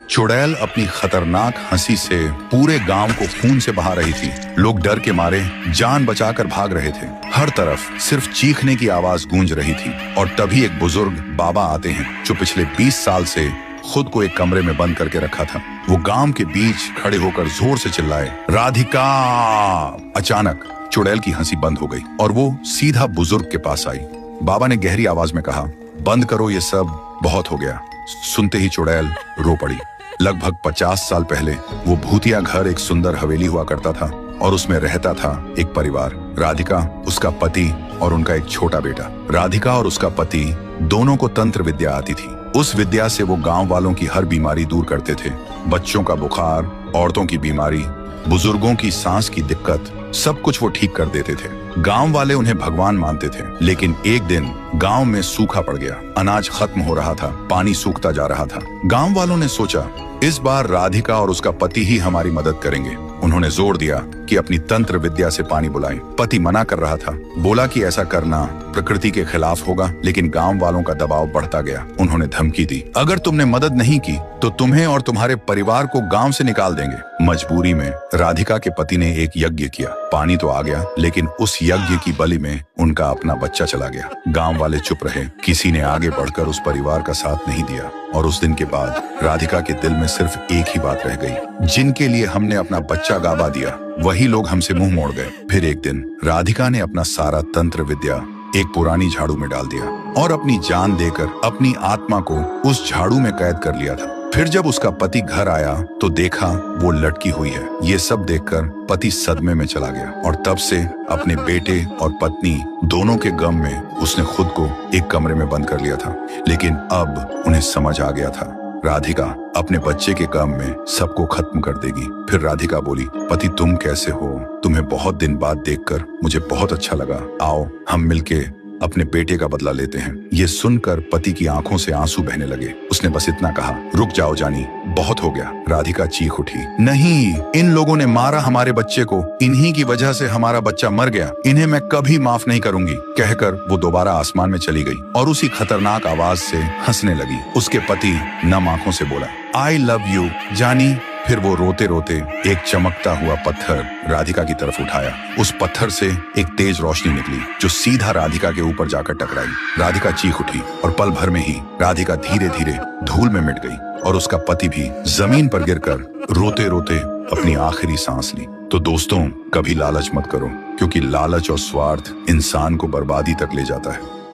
चुड़ैल अपनी खतरनाक हंसी से पूरे गांव को खून से बहा रही थी। लोग डर के मारे जान बचाकर भाग रहे थे। हर तरफ सिर्फ चीखने की आवाज गूंज रही थी। और तभी एक बुजुर्ग बाबा आते हैं जो पिछले 20 साल से खुद को एक कमरे में बंद करके रखा था। वो गांव के बीच खड़े होकर जोर से चिल्लाए, राधिका। अचानक चुड़ैल की हंसी बंद हो गई और वो सीधा बुजुर्ग के पास आई। बाबा ने गहरी आवाज में कहा, बंद करो ये सब, बहुत हो गया। सुनते ही चुड़ैल रो पड़ी। लगभग 50 साल पहले वो भूतिया घर एक सुंदर हवेली हुआ करता था और उसमें रहता था एक परिवार, राधिका, उसका पति और उनका एक छोटा बेटा। राधिका और उसका पति दोनों को तंत्र विद्या आती थी। उस विद्या से वो गांव वालों की हर बीमारी दूर करते थे। बच्चों का बुखार, औरतों की बीमारी, बुजुर्गों की सांस की दिक्कत, सब कुछ वो ठीक कर देते थे। गांव वाले उन्हें भगवान मानते थे। लेकिन एक दिन गांव में सूखा पड़ गया। अनाज खत्म हो रहा था, पानी सूखता जा रहा था। गांव वालों ने सोचा, इस बार राधिका और उसका पति ही हमारी मदद करेंगे। उन्होंने जोर दिया कि अपनी तंत्र विद्या से पानी बुलाएं। पति मना कर रहा था, बोला कि ऐसा करना प्रकृति के खिलाफ होगा। लेकिन गांव वालों का दबाव बढ़ता गया। उन्होंने धमकी दी, अगर तुमने मदद नहीं की तो तुम्हें और तुम्हारे परिवार को गांव से निकाल देंगे। मजबूरी में राधिका के पति ने एक यज्ञ किया। पानी तो आ गया, लेकिन उस यज्ञ की बलि में उनका अपना बच्चा चला गया। गांव वाले चुप रहे। किसी ने आगे बढ़कर उस परिवार का साथ नहीं दिया। और उस दिन के बाद राधिका के दिल में सिर्फ एक ही बात रह गई, जिनके लिए हमने अपना बच्चा गवा दिया वही लोग हमसे मुंह मोड़ गए। फिर एक दिन राधिका ने अपना सारा तंत्र विद्या एक पुरानी झाड़ू में डाल दिया और अपनी जान देकर अपनी आत्मा को उस झाड़ू में कैद कर लिया था। फिर जब उसका पति घर आया तो देखा वो लटकी हुई है। ये सब देखकर पति सदमे में चला गया और तब से अपने बेटे और पत्नी दोनों के गम में उसने खुद को एक कमरे में बंद कर लिया था। लेकिन अब उन्हें समझ आ गया था, राधिका अपने बच्चे के गम में सबको खत्म कर देगी। फिर राधिका बोली, पति तुम कैसे हो? तुम्हें बहुत दिन बाद देखकर मुझे बहुत अच्छा लगा। आओ हम मिलके अपने बेटे का बदला लेते हैं। ये सुनकर पति की आंखों से आंसू बहने लगे। उसने बस इतना कहा, रुक जाओ जानी, बहुत हो गया। राधिका चीख उठी, नहीं, इन लोगों ने मारा हमारे बच्चे को। इन्हीं की वजह से हमारा बच्चा मर गया। इन्हें मैं कभी माफ नहीं करूंगी। कहकर वो दोबारा आसमान में चली गई और उसी खतरनाक आवाज से हंसने लगी। उसके पति नम आंखों से बोला, आई लव यू जानी। फिर वो रोते रोते एक चमकता हुआ पत्थर राधिका की तरफ उठाया। उस पत्थर से एक तेज रोशनी निकली जो सीधा राधिका के ऊपर जाकर टकराई। राधिका चीख उठी और पल भर में ही राधिका धीरे धीरे धूल में मिट गई और उसका पति भी जमीन पर गिरकर रोते रोते अपनी आखिरी सांस ली। तो दोस्तों, कभी लालच मत करो, क्योंकि लालच और स्वार्थ इंसान को बर्बादी तक ले जाता है।